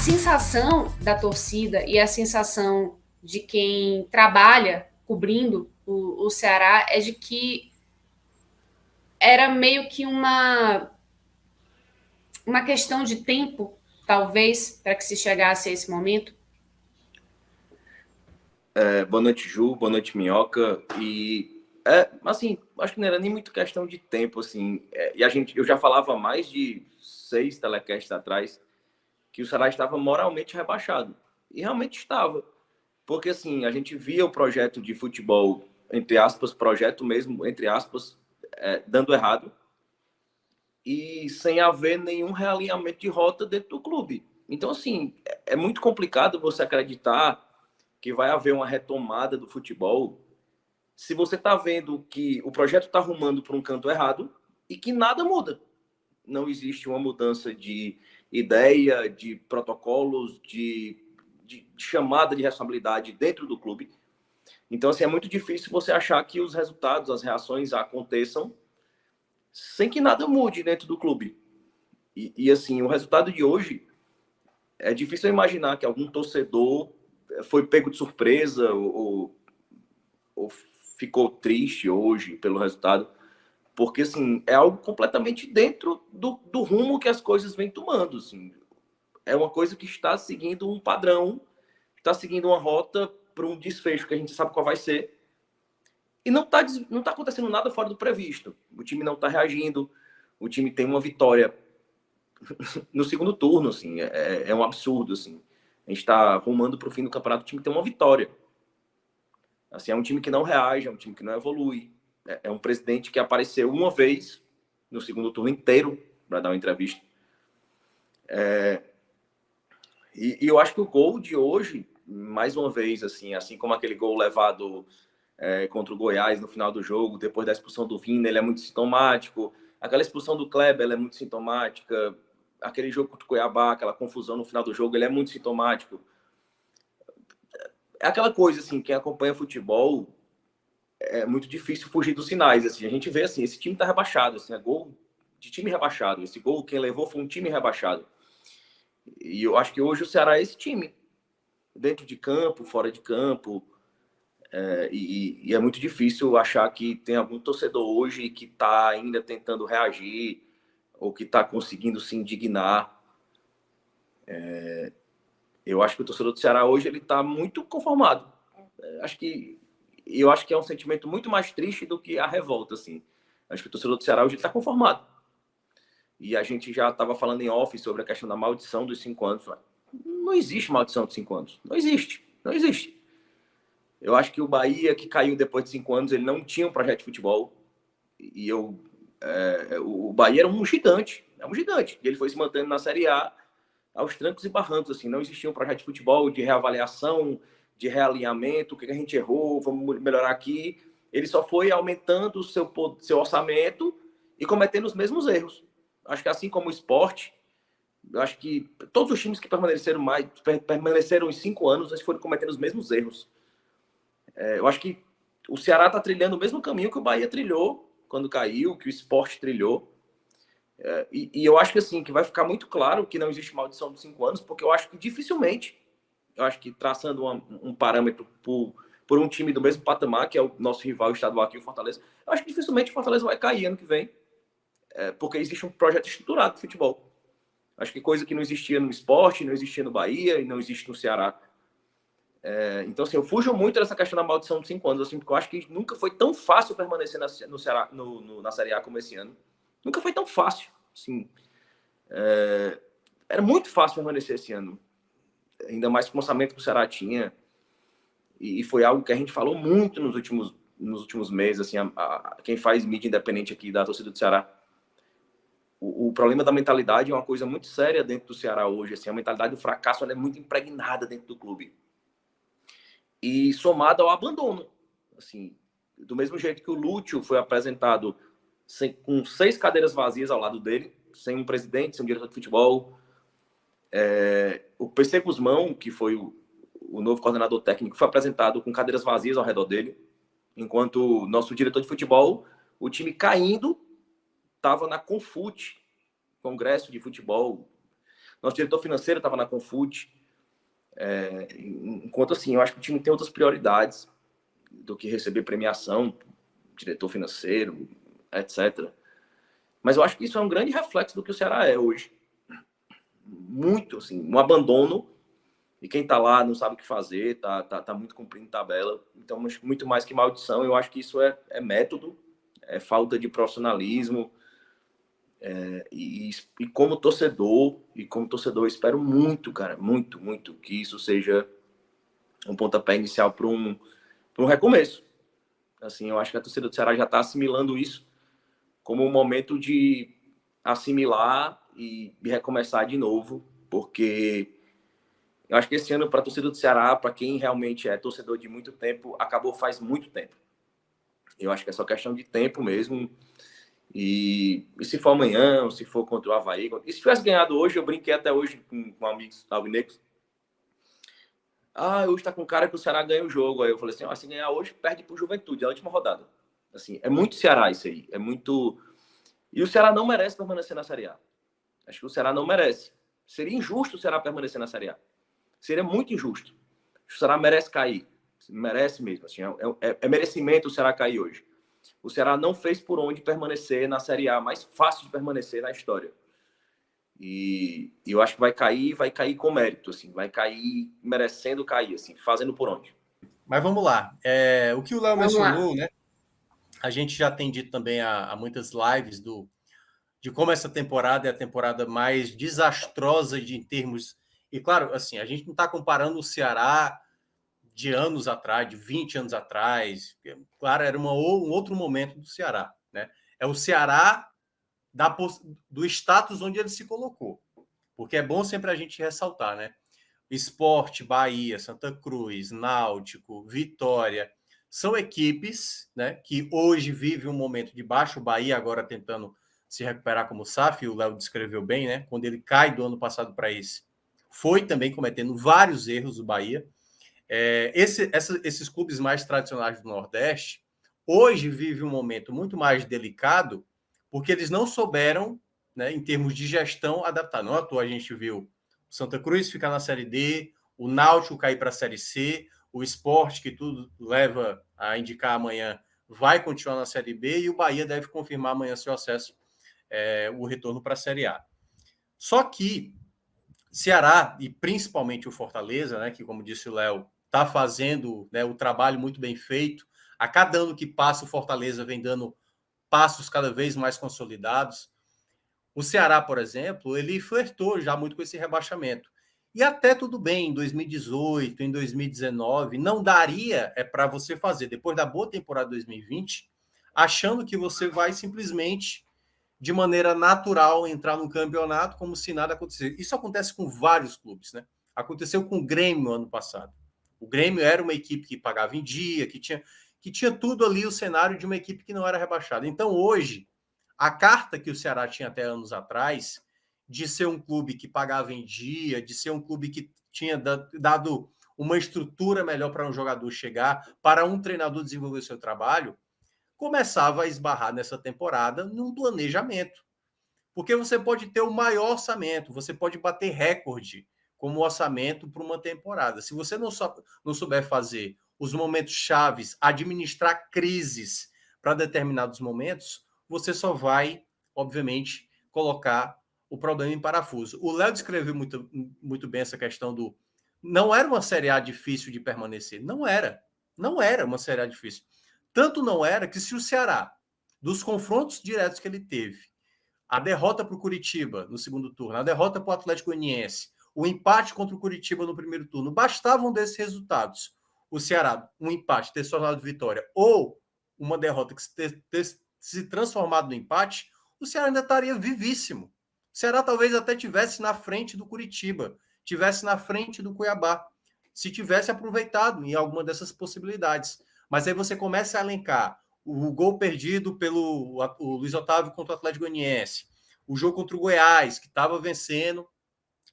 sensação da torcida e a sensação de quem trabalha cobrindo o Ceará é de que era meio que uma questão de tempo, talvez, para que se chegasse a esse momento. Boa noite, Ju, boa noite, Minhoca. Assim, acho que não era nem muito questão de tempo, assim. Eu já falava mais de 6 telecasts atrás que o Ceará estava moralmente rebaixado. E realmente estava. Porque, assim, a gente via o projeto de futebol, entre aspas, projeto mesmo, entre aspas, dando errado. E sem haver nenhum realinhamento de rota dentro do clube. Então, assim, é muito complicado você acreditar que vai haver uma retomada do futebol se você está vendo que o projeto está arrumando para um canto errado e que nada muda. Não existe uma mudança de ideia, de protocolos, de chamada de responsabilidade dentro do clube. Então, assim, é muito difícil você achar que os resultados, as reações aconteçam sem que nada mude dentro do clube. Assim, o resultado de hoje, é difícil imaginar que algum torcedor foi pego de surpresa ou ficou triste hoje pelo resultado, porque assim é algo completamente dentro do rumo que as coisas vêm tomando. Assim. É uma coisa que está seguindo um padrão, está seguindo uma rota para um desfecho que a gente sabe qual vai ser. E não tá acontecendo nada fora do previsto. O time não está reagindo, o time tem uma vitória no segundo turno, assim, é um absurdo. Assim. A gente está rumando para o fim do campeonato, o time tem uma vitória. Assim, é um time que não reage, é um time que não evolui. É um presidente que apareceu uma vez no segundo turno inteiro para dar uma entrevista. E eu acho que o gol de hoje, mais uma vez, assim como aquele gol levado contra o Goiás no final do jogo, depois da expulsão do Vina, ele é muito sintomático. Aquela expulsão do Kleber, ela é muito sintomática. Aquele jogo contra o Cuiabá, aquela confusão no final do jogo, ele é muito sintomático. É aquela coisa, assim, quem acompanha futebol é muito difícil fugir dos sinais. Assim. A gente vê assim, esse time está rebaixado, assim, é gol de time rebaixado. Esse gol quem levou foi um time rebaixado. E eu acho que hoje o Ceará é esse time, dentro de campo, fora de campo. E é muito difícil achar que tem algum torcedor hoje que está ainda tentando reagir ou que está conseguindo se indignar. Eu acho que o torcedor do Ceará hoje ele está muito conformado. Eu acho que é um sentimento muito mais triste do que a revolta, assim. Acho que o torcedor do Ceará hoje está conformado. E a gente já estava falando em off sobre a questão da maldição dos 5 anos. Não existe maldição de 5 anos. Não existe. Não existe. Eu acho que o Bahia, que caiu depois de 5 anos, ele não tinha um projeto de futebol. O Bahia era um gigante. É um gigante. E ele foi se mantendo na Série A aos trancos e barrancos. Assim. Não existia um projeto de futebol, de reavaliação, de realinhamento. O que a gente errou, vamos melhorar aqui. Ele só foi aumentando o seu orçamento e cometendo os mesmos erros. Acho que assim como o esporte, eu acho que todos os times que permaneceram em 5 anos, eles foram cometendo os mesmos erros. Eu acho que o Ceará está trilhando o mesmo caminho que o Bahia trilhou quando caiu, que o esporte trilhou. E eu acho que assim, que vai ficar muito claro que não existe maldição dos 5 anos, porque eu acho que dificilmente, eu acho que traçando um parâmetro por um time do mesmo patamar, que é o nosso rival estadual aqui, o Fortaleza, eu acho que dificilmente o Fortaleza vai cair ano que vem, porque existe um projeto estruturado de futebol. Acho que coisa que não existia no esporte, não existia no Bahia e não existe no Ceará. Então, assim, eu fujo muito dessa questão da maldição de 5 anos, assim, porque eu acho que nunca foi tão fácil permanecer no Ceará, na Série A como esse ano. Nunca foi tão fácil. Assim, era muito fácil permanecer esse ano. Ainda mais com o orçamento que o Ceará tinha. E foi algo que a gente falou muito nos últimos meses. Assim, quem faz mídia independente aqui da torcida do Ceará. O problema da mentalidade é uma coisa muito séria dentro do Ceará hoje. Assim, a mentalidade do fracasso ela é muito impregnada dentro do clube. E somado ao abandono. Assim, do mesmo jeito que o Lúcio foi apresentado com 6 cadeiras vazias ao lado dele, sem um presidente, sem um diretor de futebol. O PC Guzmão, que foi o novo coordenador técnico, foi apresentado com cadeiras vazias ao redor dele, enquanto o nosso diretor de futebol, o time caindo, estava na Confute, Congresso de Futebol, Nosso diretor financeiro estava na Confute. Enquanto assim, eu acho que o time tem outras prioridades do que receber premiação, diretor financeiro, etc. Mas eu acho que isso é um grande reflexo do que o Ceará é hoje. Muito, assim, um abandono, e quem tá lá não sabe o que fazer, tá muito cumprindo tabela. Então, muito mais que maldição, eu acho que isso é método, é falta de profissionalismo. E como torcedor, eu espero muito, cara, muito, muito, que isso seja um pontapé inicial para um recomeço. Assim, eu acho que a torcida do Ceará já está assimilando isso como um momento de assimilar e recomeçar de novo, porque eu acho que esse ano, para a torcida do Ceará, para quem realmente é torcedor de muito tempo, acabou faz muito tempo. Eu acho que é só questão de tempo mesmo. E se for amanhã, ou se for contra o Avaí, e se tivesse ganhado hoje, eu brinquei até hoje com amigos alvinegros. Hoje tá com cara que o Ceará ganha o jogo. Aí eu falei assim, se ganhar hoje, perde pro Juventude, a última rodada. Assim, é muito Ceará isso aí. É muito... E o Ceará não merece permanecer na Série A. Acho que o Ceará não merece. Seria injusto o Ceará permanecer na Série A. Seria muito injusto. O Ceará merece cair. Merece mesmo. Assim, é merecimento o Ceará cair hoje. O Ceará não fez por onde permanecer na Série A mais fácil de permanecer na história. E eu acho que vai cair com mérito, assim, vai cair merecendo cair, assim, fazendo por onde. Mas vamos lá. O que o Léo mencionou, né? A gente já tem dito também há muitas lives de como essa temporada é a temporada mais desastrosa em termos... E, claro, assim, a gente não está comparando o Ceará de anos atrás, de 20 anos atrás. Claro, era um outro momento do Ceará, né? É o Ceará do status onde ele se colocou. Porque é bom sempre a gente ressaltar, né? Sport, Bahia, Santa Cruz, Náutico, Vitória, são equipes, né, que hoje vivem um momento de baixo. O Bahia agora tentando se recuperar como SAF, o Léo descreveu bem, né? Quando ele cai do ano passado para esse, foi também cometendo vários erros o Bahia. Esses clubes mais tradicionais do Nordeste hoje vivem um momento muito mais delicado, porque eles não souberam, né, em termos de gestão, adaptar. Não à toa a gente viu o Santa Cruz ficar na Série D, o Náutico cair para a Série C, o Sport, que tudo leva a indicar amanhã, vai continuar na Série B, e o Bahia deve confirmar amanhã seu acesso, o retorno para a Série A. Só que Ceará, e principalmente o Fortaleza, né, que, como disse o Léo, está fazendo, né, o trabalho muito bem feito. A cada ano que passa, o Fortaleza vem dando passos cada vez mais consolidados. O Ceará, por exemplo, ele flertou já muito com esse rebaixamento. E até tudo bem, em 2018, em 2019, não daria para você fazer, depois da boa temporada de 2020, achando que você vai simplesmente, de maneira natural, entrar no campeonato como se nada acontecesse. Isso acontece com vários clubes, né? Aconteceu com o Grêmio no ano passado. O Grêmio era uma equipe que pagava em dia, que tinha tudo ali, o cenário de uma equipe que não era rebaixada. Então, hoje, a carta que o Ceará tinha até anos atrás, de ser um clube que pagava em dia, de ser um clube que tinha dado uma estrutura melhor para um jogador chegar, para um treinador desenvolver seu trabalho, começava a esbarrar nessa temporada num planejamento. Porque você pode ter o maior orçamento, você pode bater recorde como orçamento para uma temporada. Se você não souber fazer os momentos chaves, administrar crises para determinados momentos, você só vai, obviamente, colocar o problema em parafuso. O Léo descreveu muito, muito bem essa questão do... Não era uma Série A difícil de permanecer. Não era. Não era uma Série A difícil. Tanto não era que, se o Ceará, dos confrontos diretos que ele teve, a derrota para o Curitiba no segundo turno, a derrota para o Atlético Goianiense, o empate contra o Curitiba no primeiro turno, bastavam desses resultados. O Ceará, um empate, ter se tornado vitória, ou uma derrota que ter se transformado no empate, o Ceará ainda estaria vivíssimo. O Ceará talvez até tivesse na frente do Curitiba, tivesse na frente do Cuiabá, se tivesse aproveitado em alguma dessas possibilidades. Mas aí você começa a elencar o gol perdido pelo o Luiz Otávio contra o Atlético Goianiense, o jogo contra o Goiás, que estava vencendo,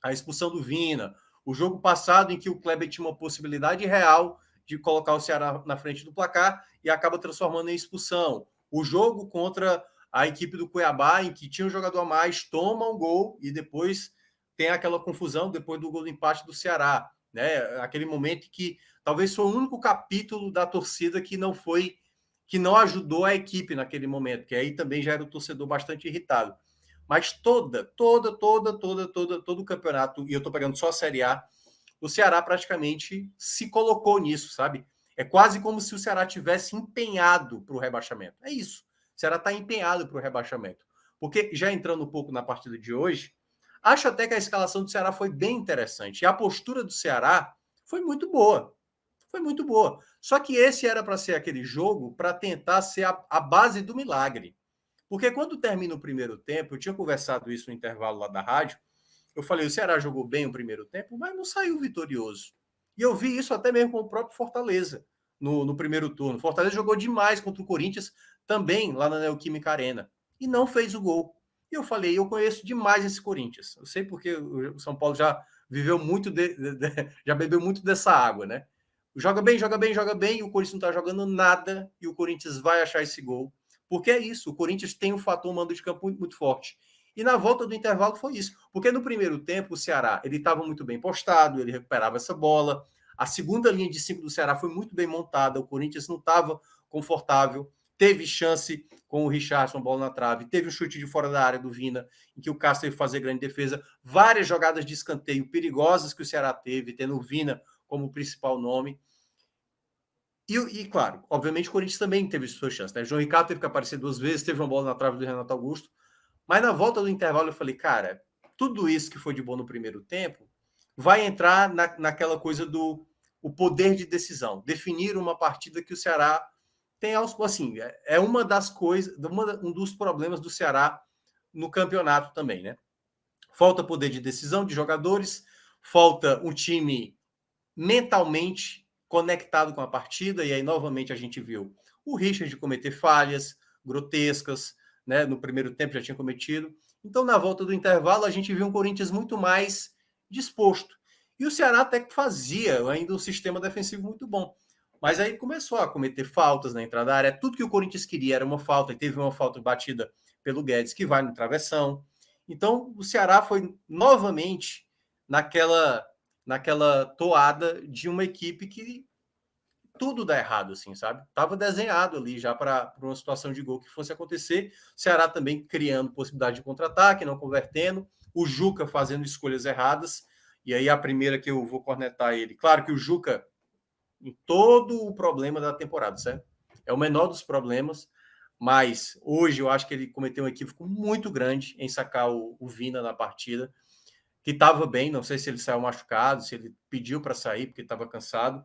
a expulsão do Vina, o jogo passado em que o Kleber tinha uma possibilidade real de colocar o Ceará na frente do placar e acaba transformando em expulsão. O jogo contra a equipe do Cuiabá, em que tinha um jogador a mais, toma um gol e depois tem aquela confusão depois do gol do empate do Ceará, né? Aquele momento que talvez foi o único capítulo da torcida que não ajudou a equipe naquele momento, que aí também já era o torcedor bastante irritado. Mas todo o campeonato, e eu estou pegando só a Série A, o Ceará praticamente se colocou nisso, sabe? É quase como se o Ceará tivesse empenhado para o rebaixamento. É isso. O Ceará está empenhado para o rebaixamento. Porque, já entrando um pouco na partida de hoje, acho até que a escalação do Ceará foi bem interessante. E a postura do Ceará foi muito boa. Foi muito boa. Só que esse era para ser aquele jogo para tentar ser a base do milagre. Porque quando termina o primeiro tempo, eu tinha conversado isso no intervalo lá da rádio, eu falei, o Ceará jogou bem o primeiro tempo, mas não saiu vitorioso. E eu vi isso até mesmo com o próprio Fortaleza no primeiro turno. Fortaleza jogou demais contra o Corinthians, também lá na Neoquímica Arena, e não fez o gol. E eu falei, eu conheço demais esse Corinthians. Eu sei porque o São Paulo já viveu muito, já bebeu muito dessa água, né? Joga bem, e o Corinthians não tá jogando nada, e o Corinthians vai achar esse gol. Porque é isso, o Corinthians tem um fator mando de campo muito, muito forte. E na volta do intervalo foi isso. Porque no primeiro tempo, o Ceará ele estava muito bem postado, ele recuperava essa bola. A segunda linha de 5 do Ceará foi muito bem montada, o Corinthians não estava confortável. Teve chance com o Richardson, bola na trave. Teve um chute de fora da área do Vina, em que o Cássio teve que fazer grande defesa. Várias jogadas de escanteio perigosas que o Ceará teve, tendo o Vina como principal nome. E, claro, obviamente o Corinthians também teve sua chance, né? João Ricardo teve que aparecer 2 vezes, teve uma bola na trave do Renato Augusto. Mas na volta do intervalo eu falei, cara, tudo isso que foi de bom no primeiro tempo vai entrar naquela coisa do o poder de decisão, definir uma partida que o Ceará tem assim, é uma das coisas, um dos problemas do Ceará no campeonato também, né? Falta poder de decisão de jogadores, falta um time mentalmente conectado com a partida, e aí novamente a gente viu o Richard cometer falhas grotescas, né? No primeiro tempo já tinha cometido. Então, na volta do intervalo, a gente viu um Corinthians muito mais disposto. E o Ceará até que fazia ainda um sistema defensivo muito bom. Mas aí começou a cometer faltas na entrada da área. Tudo que o Corinthians queria era uma falta, e teve uma falta batida pelo Guedes, que vai no travessão. Então, o Ceará foi novamente naquela toada de uma equipe que tudo dá errado, assim, sabe? Tava desenhado ali já para uma situação de gol que fosse acontecer. O Ceará também criando possibilidade de contra-ataque, não convertendo. O Juca fazendo escolhas erradas. E aí a primeira que eu vou cornetar ele. Claro que o Juca, em todo o problema da temporada, certo? É o menor dos problemas, mas hoje eu acho que ele cometeu um equívoco muito grande em sacar o Vina na partida, que estava bem, não sei se ele saiu machucado, se ele pediu para sair porque estava cansado,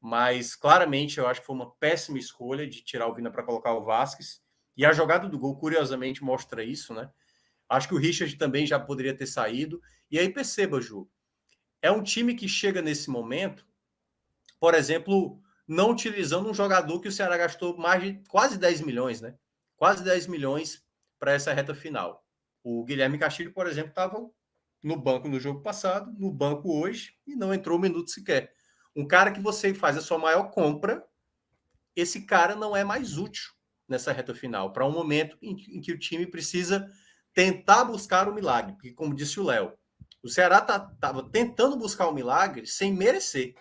mas claramente eu acho que foi uma péssima escolha de tirar o Vina para colocar o Vasquez, e a jogada do gol, curiosamente, mostra isso, né? Acho que o Richard também já poderia ter saído, e aí perceba, Ju, é um time que chega nesse momento, por exemplo, não utilizando um jogador que o Ceará gastou mais de quase 10 milhões, né? Quase 10 milhões para essa reta final. O Guilherme Castilho, por exemplo, estava no banco no jogo passado, no banco hoje, e não entrou um minuto sequer. Um cara que você faz a sua maior compra, esse cara não é mais útil nessa reta final, para um momento em que o time precisa tentar buscar o milagre. Porque, como disse o Léo, o Ceará estava tentando buscar o milagre sem merecer.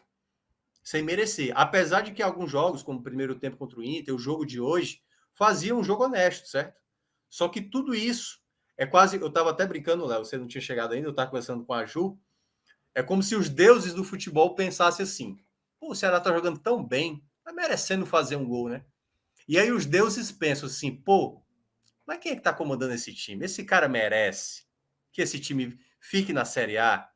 Sem merecer. Apesar de que alguns jogos, como o primeiro tempo contra o Inter, o jogo de hoje, faziam um jogo honesto, certo? Só que tudo isso é quase... Eu estava até brincando, Léo, você não tinha chegado ainda, eu estava conversando com a Ju. É como se os deuses do futebol pensassem assim: pô, o Ceará está jogando tão bem, tá merecendo fazer um gol, né? E aí os deuses pensam assim: pô, mas quem é que está comandando esse time? Esse cara merece que esse time fique na Série A?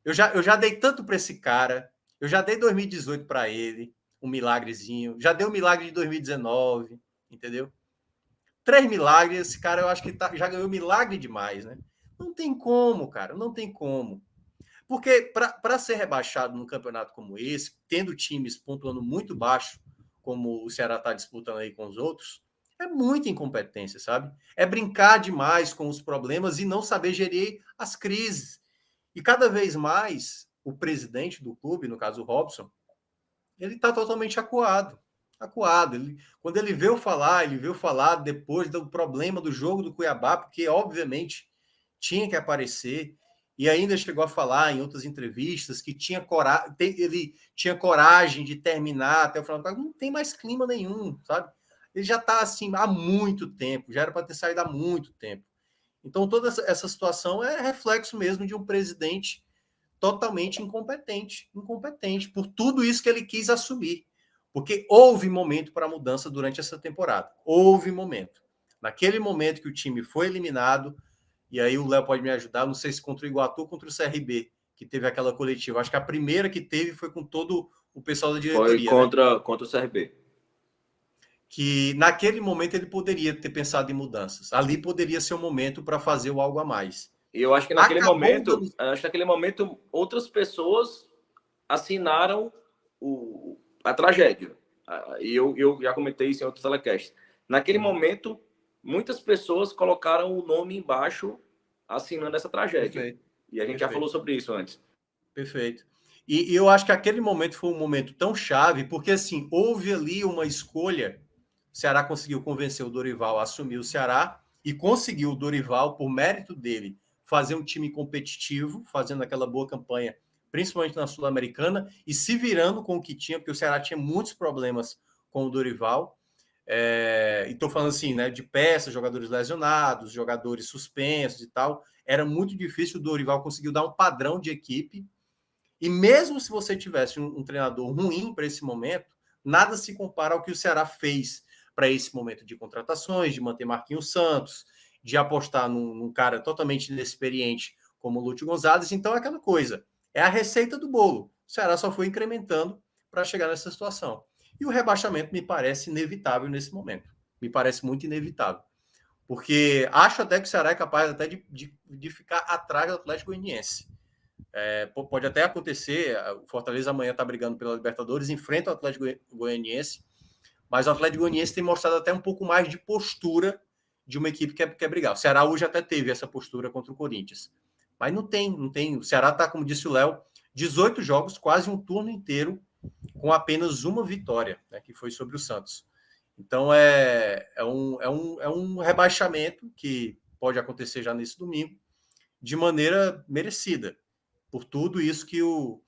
Eu já dei tanto para esse cara, eu já dei 2018 para ele, um milagrezinho, já dei o milagre de 2019, entendeu? 3 milagres, esse cara eu acho que já ganhou milagre demais, né? Não tem como, cara, não tem como. Porque para ser rebaixado num campeonato como esse, tendo times pontuando muito baixo, como o Ceará está disputando aí com os outros, é muita incompetência, sabe? É brincar demais com os problemas e não saber gerir as crises. E cada vez mais, o presidente do clube, no caso o Robson, ele está totalmente acuado. Acuado. Quando ele veio falar depois do problema do jogo do Cuiabá, porque obviamente tinha que aparecer. e ainda chegou a falar em outras entrevistas que ele tinha coragem de terminar até o final do campeonato. Não tem mais clima nenhum, sabe? Ele já está assim há muito tempo, já era para ter saído há muito tempo. Então, toda essa situação é reflexo mesmo de um presidente totalmente incompetente por tudo isso que ele quis assumir. Porque houve momento para mudança durante essa temporada. Houve momento. Naquele momento que o time foi eliminado, e aí o Léo pode me ajudar, não sei se contra o Iguatu ou contra o CRB, que teve aquela coletiva. Acho que a primeira que teve foi com todo o pessoal da diretoria. Foi contra o CRB. Que naquele momento ele poderia ter pensado em mudanças. Ali poderia ser o momento para fazer o algo a mais. E eu acho que naquele momento outras pessoas assinaram a tragédia. E eu já comentei isso em outros telecasts. Naquele momento, muitas pessoas colocaram o nome embaixo assinando essa tragédia. Perfeito. E a gente já falou sobre isso antes. Perfeito. E eu acho que aquele momento foi um momento tão chave, porque assim, houve ali uma escolha. O Ceará conseguiu convencer o Dorival a assumir o Ceará e conseguiu o Dorival, por mérito dele, fazer um time competitivo, fazendo aquela boa campanha, principalmente na Sul-Americana, e se virando com o que tinha, porque o Ceará tinha muitos problemas com o Dorival. E estou falando assim, né, de peças, jogadores lesionados, jogadores suspensos e tal. Era muito difícil. O Dorival conseguiu dar um padrão de equipe. E mesmo se você tivesse um treinador ruim para esse momento, nada se compara ao que o Ceará fez para esse momento de contratações, de manter Marquinhos Santos, de apostar num cara totalmente inexperiente como o Lúcio Gonzalez. Então, é aquela coisa. É a receita do bolo. O Ceará só foi incrementando para chegar nessa situação. E o rebaixamento me parece inevitável nesse momento. Me parece muito inevitável. Porque acho até que o Ceará é capaz até de ficar atrás do Atlético Goianiense. Pode até acontecer, o Fortaleza amanhã está brigando pela Libertadores, enfrenta o Atlético Goianiense, mas o Atlético Goianiense tem mostrado até um pouco mais de postura de uma equipe que quer brigar. O Ceará hoje até teve essa postura contra o Corinthians. Mas não tem. O Ceará está, como disse o Léo, 18 jogos, quase um turno inteiro, com apenas uma vitória, né, que foi sobre o Santos. Então é um rebaixamento que pode acontecer já nesse domingo, de maneira merecida, por tudo isso que o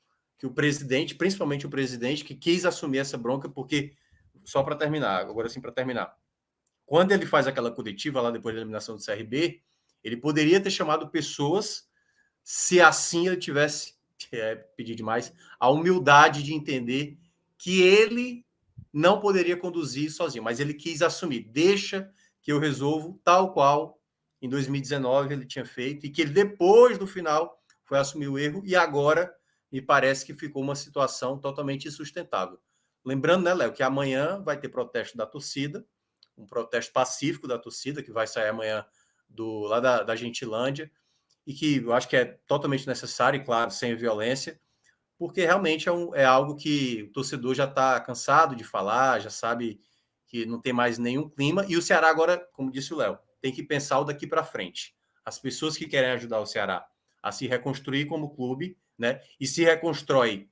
presidente, principalmente o presidente, que quis assumir essa bronca, porque, só para terminar, agora sim para terminar, quando ele faz aquela coletiva lá depois da eliminação do CRB, ele poderia ter chamado pessoas, se assim ele tivesse, pedir demais, a humildade de entender que ele não poderia conduzir sozinho, mas ele quis assumir, deixa que eu resolvo tal qual em 2019 ele tinha feito, e que ele depois, no final, foi assumir o erro, e agora me parece que ficou uma situação totalmente insustentável. Lembrando, né, Léo, que amanhã vai ter protesto da torcida, um protesto pacífico da torcida, que vai sair amanhã lá da Gentilândia, e que eu acho que é totalmente necessário, e claro, sem violência, porque realmente é algo que o torcedor já está cansado de falar, já sabe que não tem mais nenhum clima, e o Ceará agora, como disse o Léo, tem que pensar o daqui para frente. As pessoas que querem ajudar o Ceará a se reconstruir como clube, né, e se reconstrói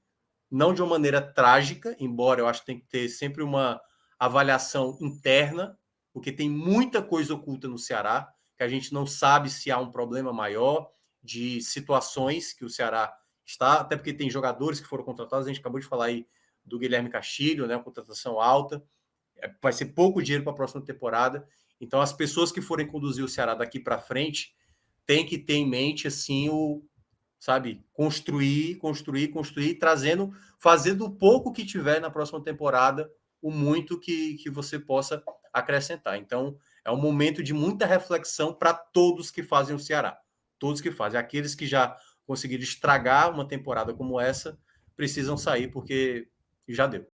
não de uma maneira trágica, embora eu acho que tem que ter sempre uma avaliação interna, porque tem muita coisa oculta no Ceará, que a gente não sabe se há um problema maior de situações que o Ceará está, até porque tem jogadores que foram contratados, a gente acabou de falar aí do Guilherme Castilho, né, uma contratação alta, vai ser pouco dinheiro para a próxima temporada, então as pessoas que forem conduzir o Ceará daqui para frente têm que ter em mente, assim, construir, fazendo o pouco que tiver na próxima temporada, o muito que você possa acrescentar. Então, é um momento de muita reflexão para todos que fazem o Ceará. Todos que fazem. Aqueles que já conseguiram estragar uma temporada como essa, precisam sair, porque já deu.